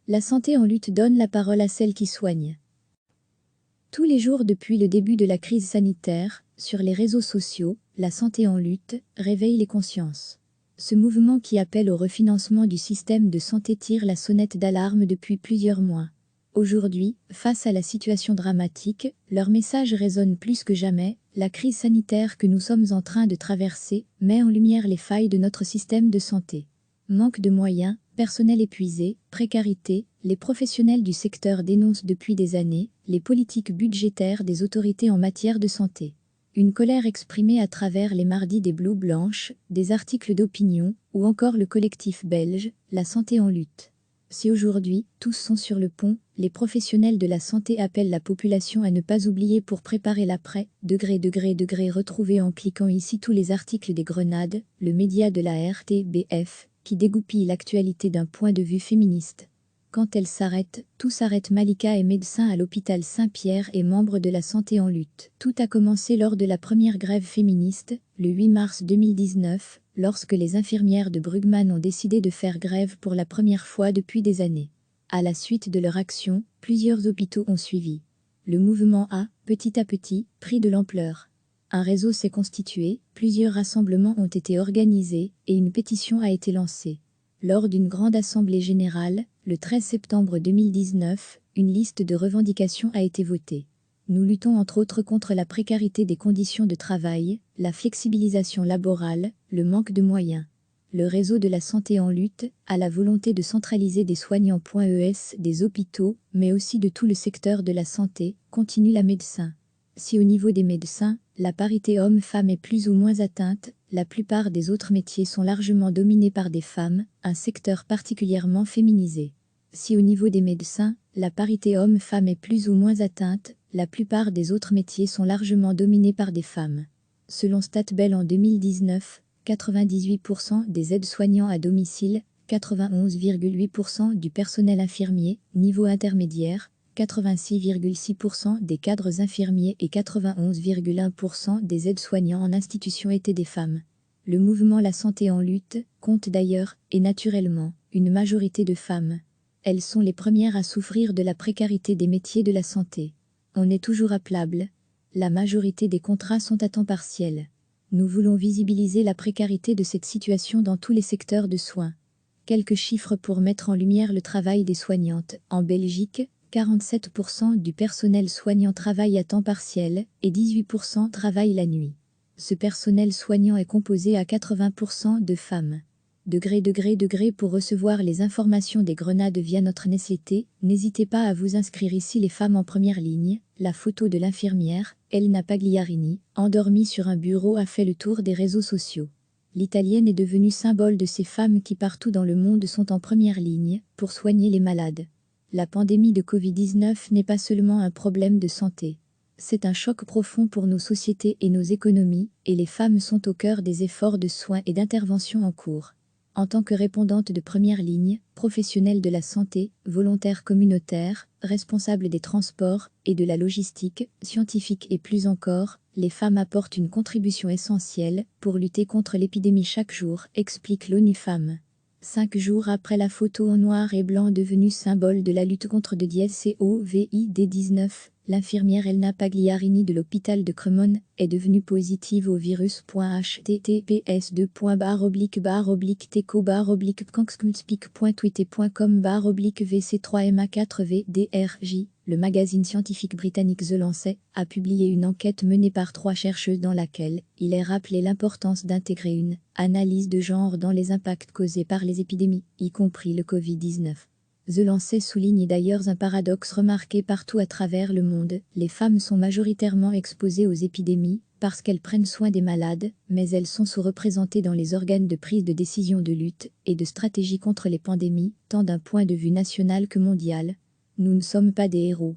La santé en lutte donne la parole à celles qui soignent. Tous les jours depuis le début de la crise sanitaire, sur les réseaux sociaux, la santé en lutte réveille les consciences. Ce mouvement qui appelle au refinancement du système de santé tire la sonnette d'alarme depuis plusieurs mois. Aujourd'hui, face à la situation dramatique, leur message résonne plus que jamais. La crise sanitaire que nous sommes en train de traverser met en lumière les failles de notre système de santé. Manque de moyens, personnel épuisé, précarité, les professionnels du secteur dénoncent depuis des années les politiques budgétaires des autorités en matière de santé. Une colère exprimée à travers les mardis des Bloues Blanches, des articles d'opinion, ou encore le collectif belge, La Santé en lutte. Si aujourd'hui, tous sont sur le pont, les professionnels de la santé appellent la population à ne pas oublier pour préparer l'après, retrouvez en cliquant ici tous les articles des Grenades, le média de la RTBF, qui dégoupille l'actualité d'un point de vue féministe. Quand elle s'arrête, tout s'arrête. Malika est médecin à l'hôpital Saint-Pierre et membre de la santé en lutte. Tout a commencé lors de la première grève féministe, le 8 mars 2019, lorsque les infirmières de Brugman ont décidé de faire grève pour la première fois depuis des années. À la suite de leur action, plusieurs hôpitaux ont suivi. Le mouvement a, petit à petit, pris de l'ampleur. Un réseau s'est constitué, plusieurs rassemblements ont été organisés et une pétition a été lancée. Lors d'une grande assemblée générale, le 13 septembre 2019, une liste de revendications a été votée. Nous luttons entre autres contre la précarité des conditions de travail, la flexibilisation laborale, le manque de moyens. Le réseau de la santé en lutte a la volonté de centraliser des soignants.es des hôpitaux, mais aussi de tout le secteur de la santé, continue la médecin. Si au niveau des médecins, la parité homme-femme est plus ou moins atteinte, la plupart des autres métiers sont largement dominés par des femmes, un secteur particulièrement féminisé. Si au niveau des médecins, la parité homme-femme est plus ou moins atteinte, la plupart des autres métiers sont largement dominés par des femmes. Selon StatBel en 2019, 98% des aides-soignants à domicile, 91,8% du personnel infirmier, niveau intermédiaire, 86,6% des cadres infirmiers et 91,1% des aides-soignants en institution étaient des femmes. Le mouvement La Santé en lutte compte d'ailleurs, et naturellement, une majorité de femmes. Elles sont les premières à souffrir de la précarité des métiers de la santé. On est toujours appelable. La majorité des contrats sont à temps partiel. Nous voulons visibiliser la précarité de cette situation dans tous les secteurs de soins. Quelques chiffres pour mettre en lumière le travail des soignantes. En Belgique, 47% du personnel soignant travaille à temps partiel et 18% travaille la nuit. Ce personnel soignant est composé à 80% de femmes. Pour recevoir les informations des Grenades via notre newsletter, n'hésitez pas à vous inscrire ici. Les femmes en première ligne, la photo de l'infirmière, Elena Pagliarini, endormie sur un bureau a fait le tour des réseaux sociaux. L'Italienne est devenue symbole de ces femmes qui partout dans le monde sont en première ligne pour soigner les malades. La pandémie de Covid-19 n'est pas seulement un problème de santé. C'est un choc profond pour nos sociétés et nos économies, et les femmes sont au cœur des efforts de soins et d'intervention en cours. En tant que répondante de première ligne, professionnelle de la santé, volontaire communautaire, responsable des transports et de la logistique, scientifique et plus encore, les femmes apportent une contribution essentielle pour lutter contre l'épidémie chaque jour, explique l'ONU Femmes. 5 jours après la photo en noir et blanc devenue symbole de la lutte contre le Covid-19, l'infirmière Elena Pagliarini de l'hôpital de Cremona est devenue positive au virus. https://teco-teco-vc3ma4vdrj. Le magazine scientifique britannique The Lancet a publié une enquête menée par 3 chercheuses dans laquelle il est rappelé l'importance d'intégrer une analyse de genre dans les impacts causés par les épidémies, y compris le Covid-19. The Lancet souligne d'ailleurs un paradoxe remarqué partout à travers le monde. Les femmes sont majoritairement exposées aux épidémies parce qu'elles prennent soin des malades, mais elles sont sous-représentées dans les organes de prise de décision de lutte et de stratégie contre les pandémies, tant d'un point de vue national que mondial. Nous ne sommes pas des héros.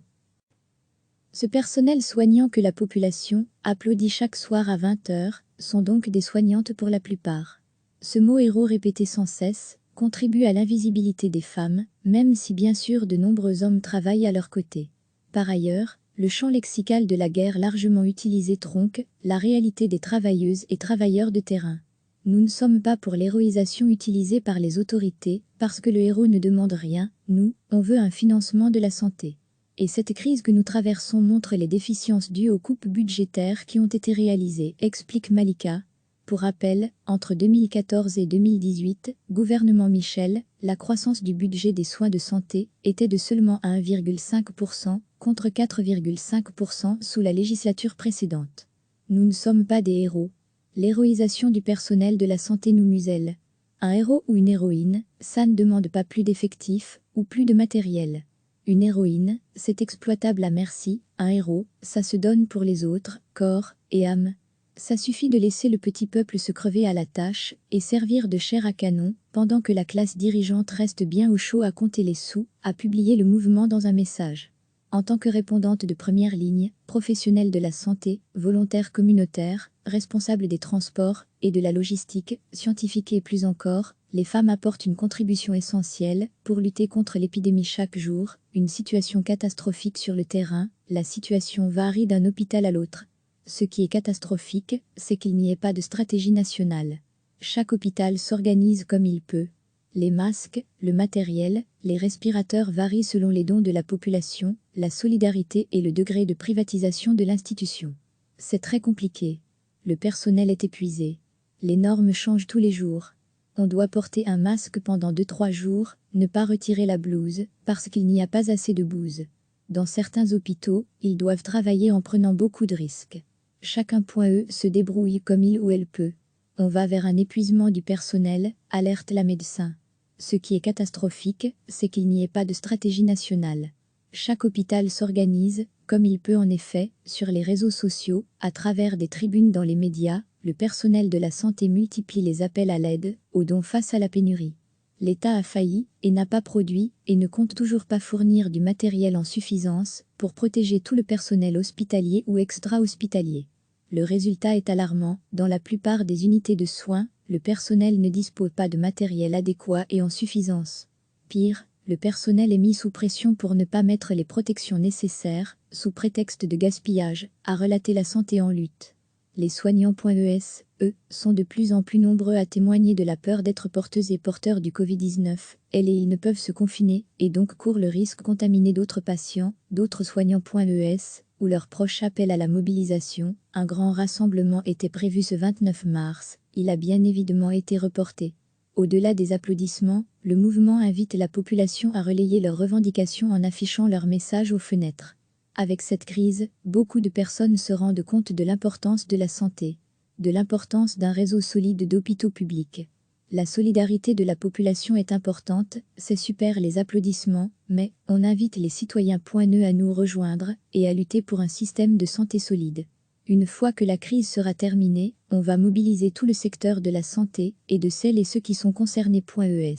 Ce personnel soignant que la population applaudit chaque soir à 20h sont donc des soignantes pour la plupart. Ce mot héros répété sans cesse contribue à l'invisibilité des femmes, même si bien sûr de nombreux hommes travaillent à leur côté. Par ailleurs, le champ lexical de la guerre largement utilisé tronque la réalité des travailleuses et travailleurs de terrain. Nous ne sommes pas pour l'héroïsation utilisée par les autorités, parce que le héros ne demande rien, nous, on veut un financement de la santé. Et cette crise que nous traversons montre les déficiences dues aux coupes budgétaires qui ont été réalisées, explique Malika. Pour rappel, entre 2014 et 2018, gouvernement Michel, la croissance du budget des soins de santé était de seulement 1,5% contre 4,5% sous la législature précédente. Nous ne sommes pas des héros. L'héroïsation du personnel de la santé nous muselle. Un héros ou une héroïne, ça ne demande pas plus d'effectifs ou plus de matériel. Une héroïne, c'est exploitable à merci, un héros, ça se donne pour les autres, corps et âme. Ça suffit de laisser le petit peuple se crever à la tâche et servir de chair à canon, pendant que la classe dirigeante reste bien au chaud à compter les sous, a publié le mouvement dans un message. En tant que répondante de première ligne, professionnelle de la santé, volontaire communautaire, responsable des transports et de la logistique, scientifique et plus encore, les femmes apportent une contribution essentielle pour lutter contre l'épidémie chaque jour, une situation catastrophique sur le terrain, la situation varie d'un hôpital à l'autre. Ce qui est catastrophique, c'est qu'il n'y ait pas de stratégie nationale. Chaque hôpital s'organise comme il peut. Les masques, le matériel, les respirateurs varient selon les dons de la population, la solidarité et le degré de privatisation de l'institution. C'est très compliqué. Le personnel est épuisé. Les normes changent tous les jours. On doit porter un masque pendant 2-3 jours, ne pas retirer la blouse, parce qu'il n'y a pas assez de bouse. Dans certains hôpitaux, ils doivent travailler en prenant beaucoup de risques. Chacun se débrouille comme il ou elle peut. On va vers un épuisement du personnel, alerte la médecin. Ce qui est catastrophique, c'est qu'il n'y ait pas de stratégie nationale. Chaque hôpital s'organise, comme il peut en effet, sur les réseaux sociaux, à travers des tribunes dans les médias, le personnel de la santé multiplie les appels à l'aide, aux dons face à la pénurie. L'État a failli, et n'a pas produit, et ne compte toujours pas fournir du matériel en suffisance, pour protéger tout le personnel hospitalier ou extra-hospitalier. Le résultat est alarmant, dans la plupart des unités de soins, le personnel ne dispose pas de matériel adéquat et en suffisance. Pire, le personnel est mis sous pression pour ne pas mettre les protections nécessaires, sous prétexte de gaspillage, a relaté La Santé en lutte. Les soignants.es, eux, sont de plus en plus nombreux à témoigner de la peur d'être porteuses et porteurs du Covid-19, elles et ils ne peuvent se confiner, et donc courent le risque de contaminer d'autres patients, d'autres soignants.es, où leurs proches appellent à la mobilisation. Un grand rassemblement était prévu ce 29 mars, il a bien évidemment été reporté. Au-delà des applaudissements, le mouvement invite la population à relayer leurs revendications en affichant leurs messages aux fenêtres. Avec cette crise, beaucoup de personnes se rendent compte de l'importance de la santé, de l'importance d'un réseau solide d'hôpitaux publics. La solidarité de la population est importante, c'est super les applaudissements, mais on invite les citoyens.ne à nous rejoindre et à lutter pour un système de santé solide. Une fois que la crise sera terminée, on va mobiliser tout le secteur de la santé et de celles et ceux qui sont concernés.es.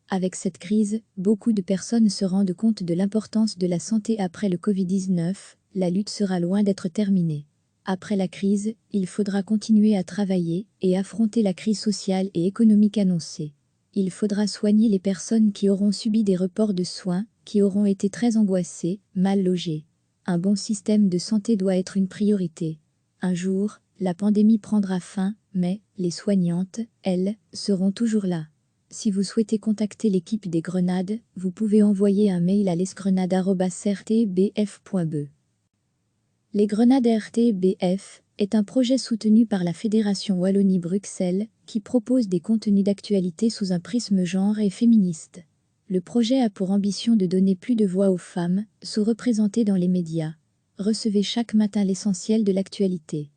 Avec cette crise, beaucoup de personnes se rendent compte de l'importance de la santé après le Covid-19, la lutte sera loin d'être terminée. Après la crise, il faudra continuer à travailler et affronter la crise sociale et économique annoncée. Il faudra soigner les personnes qui auront subi des reports de soins, qui auront été très angoissées, mal logées. Un bon système de santé doit être une priorité. Un jour, la pandémie prendra fin, mais les soignantes, elles, seront toujours là. Si vous souhaitez contacter l'équipe des Grenades, vous pouvez envoyer un mail à lesgrenades@rtbf.be. Les Grenades RTBF est un projet soutenu par la Fédération Wallonie-Bruxelles qui propose des contenus d'actualité sous un prisme genre et féministe. Le projet a pour ambition de donner plus de voix aux femmes, sous-représentées dans les médias. Recevez chaque matin l'essentiel de l'actualité.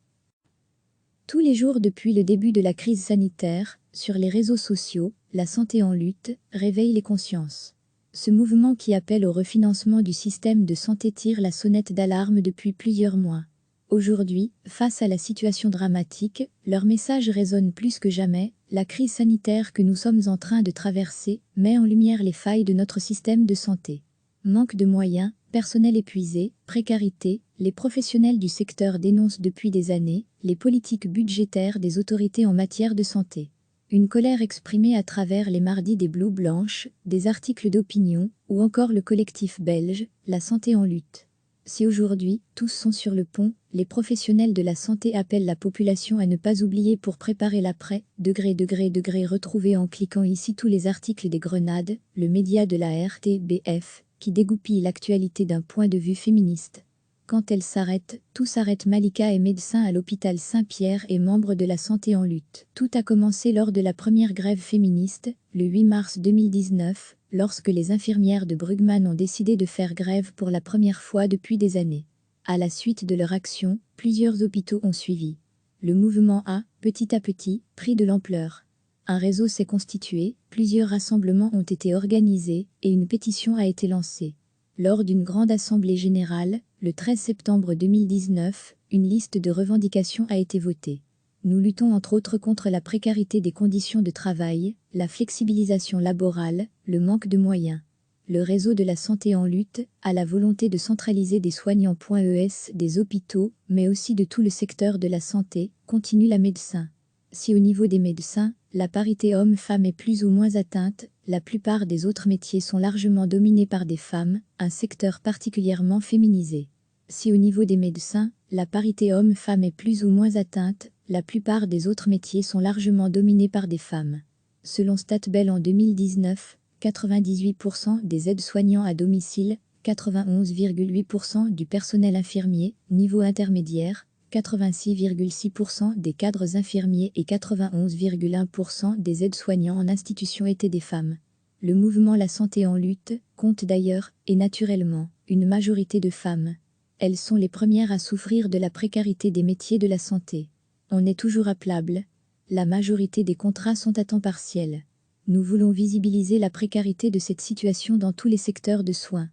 Tous les jours depuis le début de la crise sanitaire, sur les réseaux sociaux, La Santé en lutte réveille les consciences. Ce mouvement qui appelle au refinancement du système de santé tire la sonnette d'alarme depuis plusieurs mois. Aujourd'hui, face à la situation dramatique, leur message résonne plus que jamais. La crise sanitaire que nous sommes en train de traverser met en lumière les failles de notre système de santé. Manque de moyens, personnel épuisé, précarité, les professionnels du secteur dénoncent depuis des années les politiques budgétaires des autorités en matière de santé. Une colère exprimée à travers les mardis des Bloues Blanches, des articles d'opinion, ou encore le collectif belge, La Santé en lutte. Si aujourd'hui, tous sont sur le pont, les professionnels de la santé appellent la population à ne pas oublier pour préparer l'après. Retrouvez en cliquant ici tous les articles des Grenades, le média de la RTBF, qui dégoupille l'actualité d'un point de vue féministe. Quand elle s'arrête, tout s'arrête. Malika est médecin à l'hôpital Saint-Pierre et membre de la santé en lutte. Tout a commencé lors de la première grève féministe, le 8 mars 2019, lorsque les infirmières de Brugman ont décidé de faire grève pour la première fois depuis des années. À la suite de leur action, plusieurs hôpitaux ont suivi. Le mouvement a, petit à petit, pris de l'ampleur. Un réseau s'est constitué, plusieurs rassemblements ont été organisés et une pétition a été lancée. Lors d'une grande assemblée générale, le 13 septembre 2019, une liste de revendications a été votée. Nous luttons entre autres contre la précarité des conditions de travail, la flexibilisation laborale, le manque de moyens. Le réseau de la santé en lutte a la volonté de centraliser des soignants.es des hôpitaux, mais aussi de tout le secteur de la santé, continue la médecin. Si au niveau des médecins, la parité homme-femme est plus ou moins atteinte, la plupart des autres métiers sont largement dominés par des femmes, un secteur particulièrement féminisé. Si au niveau des médecins, la parité homme-femme est plus ou moins atteinte, la plupart des autres métiers sont largement dominés par des femmes. Selon StatBell en 2019, 98% des aides-soignants à domicile, 91,8% du personnel infirmier, niveau intermédiaire, 86,6% des cadres infirmiers et 91,1% des aides-soignants en institution étaient des femmes. Le mouvement La Santé en lutte compte d'ailleurs, et naturellement, une majorité de femmes. Elles sont les premières à souffrir de la précarité des métiers de la santé. On est toujours appelable. La majorité des contrats sont à temps partiel. Nous voulons visibiliser la précarité de cette situation dans tous les secteurs de soins.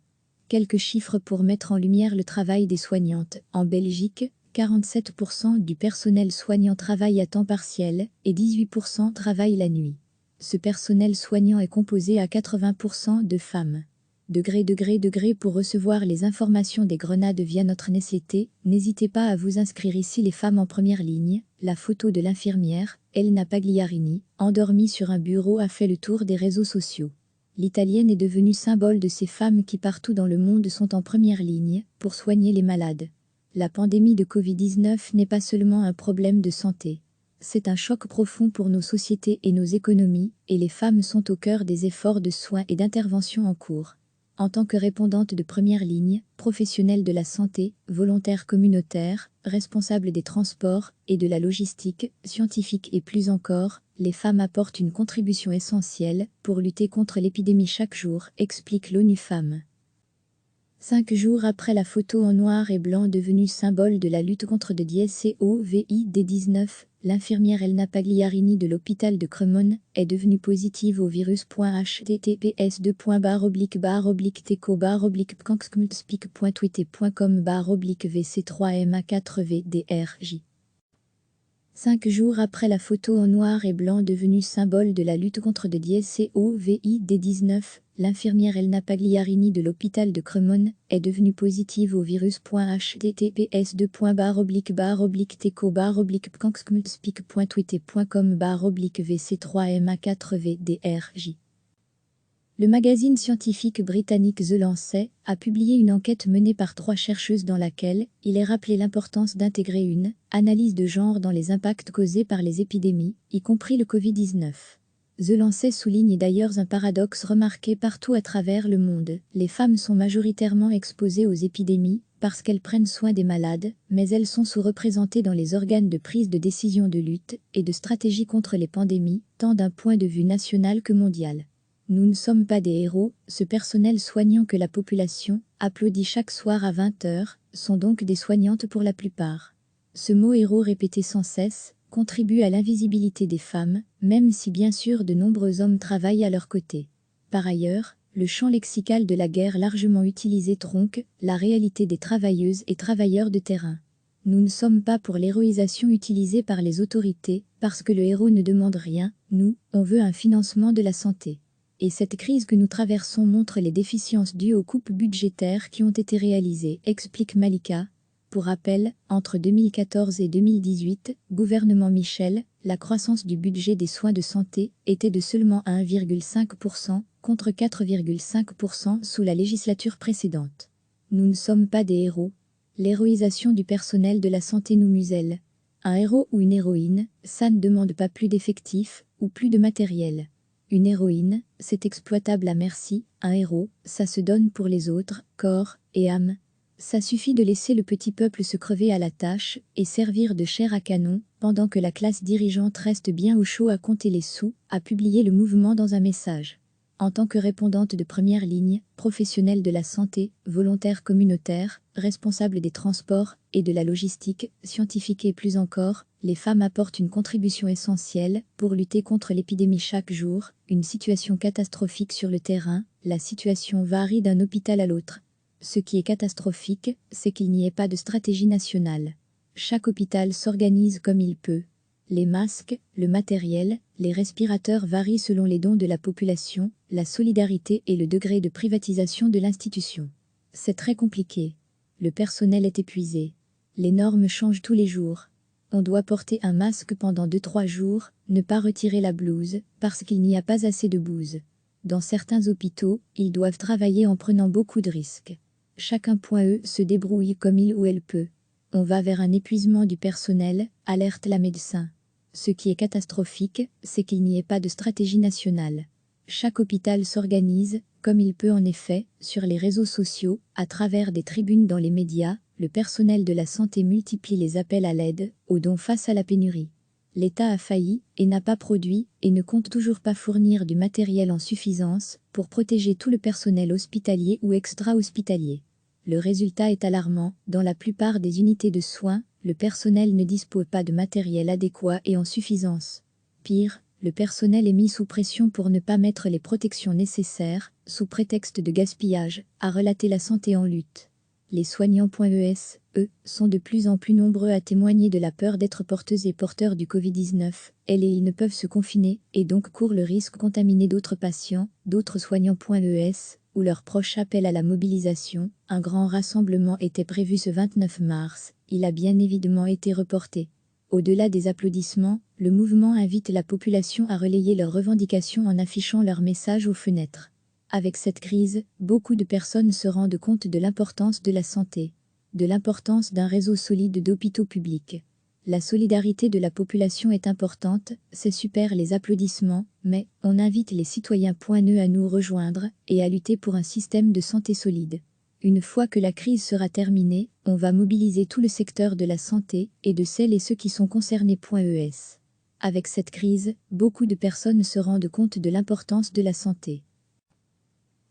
Quelques chiffres pour mettre en lumière le travail des soignantes. En Belgique, 47% du personnel soignant travaille à temps partiel et 18% travaille la nuit. Ce personnel soignant est composé à 80% de femmes. Pour recevoir les informations des Grenades via notre newsletter, n'hésitez pas à vous inscrire ici. Les femmes en première ligne, la photo de l'infirmière, Elena Pagliarini, endormie sur un bureau a fait le tour des réseaux sociaux. L'italienne est devenue symbole de ces femmes qui partout dans le monde sont en première ligne pour soigner les malades. La pandémie de Covid-19 n'est pas seulement un problème de santé. C'est un choc profond pour nos sociétés et nos économies, et les femmes sont au cœur des efforts de soins et d'intervention en cours. En tant que répondante de première ligne, professionnelle de la santé, volontaire communautaire, responsable des transports et de la logistique, scientifique et plus encore, les femmes apportent une contribution essentielle pour lutter contre l'épidémie chaque jour, explique l'ONU Femmes. 5 jours après la photo en noir et blanc devenue symbole de la lutte contre le Covid-19, l'infirmière Elena Pagliarini de l'hôpital de Cremone est devenue positive au virus. https://teco-teco.vc3ma4vdrj 5 jours après la photo en noir et blanc devenue symbole de la lutte contre le Covid-19, l'infirmière Elena Pagliarini de l'hôpital de Cremone est devenue positive au virus. https://teco-teco.vc3ma4vdrj Le magazine scientifique britannique The Lancet a publié une enquête menée par 3 chercheuses dans laquelle il est rappelé l'importance d'intégrer une analyse de genre dans les impacts causés par les épidémies, y compris le Covid-19. The Lancet souligne d'ailleurs un paradoxe remarqué partout à travers le monde. Les femmes sont majoritairement exposées aux épidémies parce qu'elles prennent soin des malades, mais elles sont sous-représentées dans les organes de prise de décision de lutte et de stratégie contre les pandémies, tant d'un point de vue national que mondial. Nous ne sommes pas des héros, ce personnel soignant que la population applaudit chaque soir à 20h, sont donc des soignantes pour la plupart. Ce mot héros répété sans cesse contribue à l'invisibilité des femmes, même si bien sûr de nombreux hommes travaillent à leur côté. Par ailleurs, le champ lexical de la guerre largement utilisé tronque la réalité des travailleuses et travailleurs de terrain. Nous ne sommes pas pour l'héroïsation utilisée par les autorités, parce que le héros ne demande rien, nous, on veut un financement de la santé. Et cette crise que nous traversons montre les déficiences dues aux coupes budgétaires qui ont été réalisées, explique Malika. Pour rappel, entre 2014 et 2018, gouvernement Michel, la croissance du budget des soins de santé était de seulement 1,5% contre 4,5% sous la législature précédente. Nous ne sommes pas des héros. L'héroïsation du personnel de la santé nous muselle. Un héros ou une héroïne, ça ne demande pas plus d'effectifs ou plus de matériel. Une héroïne, c'est exploitable à merci. Un héros, ça se donne pour les autres, corps et âme. Ça suffit de laisser le petit peuple se crever à la tâche et servir de chair à canon, pendant que la classe dirigeante reste bien au chaud à compter les sous, à publier le mouvement dans un message. En tant que répondante de première ligne, professionnelle de la santé, volontaire communautaire, responsable des transports et de la logistique, scientifique et plus encore, les femmes apportent une contribution essentielle pour lutter contre l'épidémie chaque jour, une situation catastrophique sur le terrain, la situation varie d'un hôpital à l'autre. Ce qui est catastrophique, c'est qu'il n'y ait pas de stratégie nationale. Chaque hôpital s'organise comme il peut. Les masques, le matériel, les respirateurs varient selon les dons de la population, la solidarité et le degré de privatisation de l'institution. C'est très compliqué. Le personnel est épuisé. Les normes changent tous les jours. On doit porter un masque pendant 2-3 jours, ne pas retirer la blouse, parce qu'il n'y a pas assez de bouse. Dans certains hôpitaux, ils doivent travailler en prenant beaucoup de risques. Chacun se débrouille comme il ou elle peut. On va vers un épuisement du personnel, alerte la médecin. Ce qui est catastrophique, c'est qu'il n'y ait pas de stratégie nationale. Chaque hôpital s'organise, comme il peut en effet, sur les réseaux sociaux, à travers des tribunes dans les médias, le personnel de la santé multiplie les appels à l'aide, aux dons face à la pénurie. L'État a failli, et n'a pas produit, et ne compte toujours pas fournir du matériel en suffisance, pour protéger tout le personnel hospitalier ou extra-hospitalier. Le résultat est alarmant, dans la plupart des unités de soins, le personnel ne dispose pas de matériel adéquat et en suffisance. Pire, le personnel est mis sous pression pour ne pas mettre les protections nécessaires, sous prétexte de gaspillage, a relaté La Santé en lutte. Les soignants.es, eux, sont de plus en plus nombreux à témoigner de la peur d'être porteuses et porteurs du Covid-19. Elles et ils ne peuvent se confiner, et donc courent le risque de contaminer d'autres patients, d'autres soignants.es, où leurs proches appellent à la mobilisation. Un grand rassemblement était prévu ce 29 mars, il a bien évidemment été reporté. Au-delà des applaudissements, le mouvement invite la population à relayer leurs revendications en affichant leurs messages aux fenêtres. Avec cette crise, beaucoup de personnes se rendent compte de l'importance de la santé, de l'importance d'un réseau solide d'hôpitaux publics. La solidarité de la population est importante, c'est super les applaudissements, mais on invite les citoyens.ne à nous rejoindre et à lutter pour un système de santé solide. Une fois que la crise sera terminée, on va mobiliser tout le secteur de la santé et de celles et ceux qui sont concernés.es. Avec cette crise, beaucoup de personnes se rendent compte de l'importance de la santé.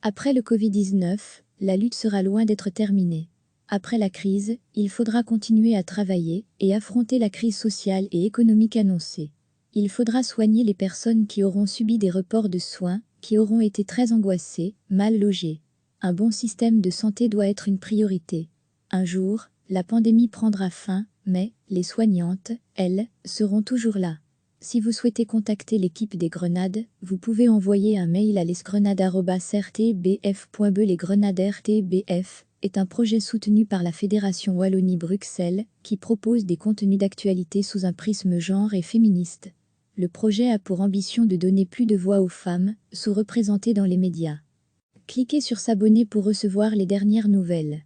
Après le Covid-19, la lutte sera loin d'être terminée. Après la crise, il faudra continuer à travailler et affronter la crise sociale et économique annoncée. Il faudra soigner les personnes qui auront subi des reports de soins, qui auront été très angoissées, mal logées. Un bon système de santé doit être une priorité. Un jour, la pandémie prendra fin, mais les soignantes, elles, seront toujours là. Si vous souhaitez contacter l'équipe des Grenades, vous pouvez envoyer un mail à lesgrenades@rtbf.be. Les Grenades RTBF est un projet soutenu par la Fédération Wallonie-Bruxelles, qui propose des contenus d'actualité sous un prisme genre et féministe. Le projet a pour ambition de donner plus de voix aux femmes, sous-représentées dans les médias. Cliquez sur s'abonner pour recevoir les dernières nouvelles.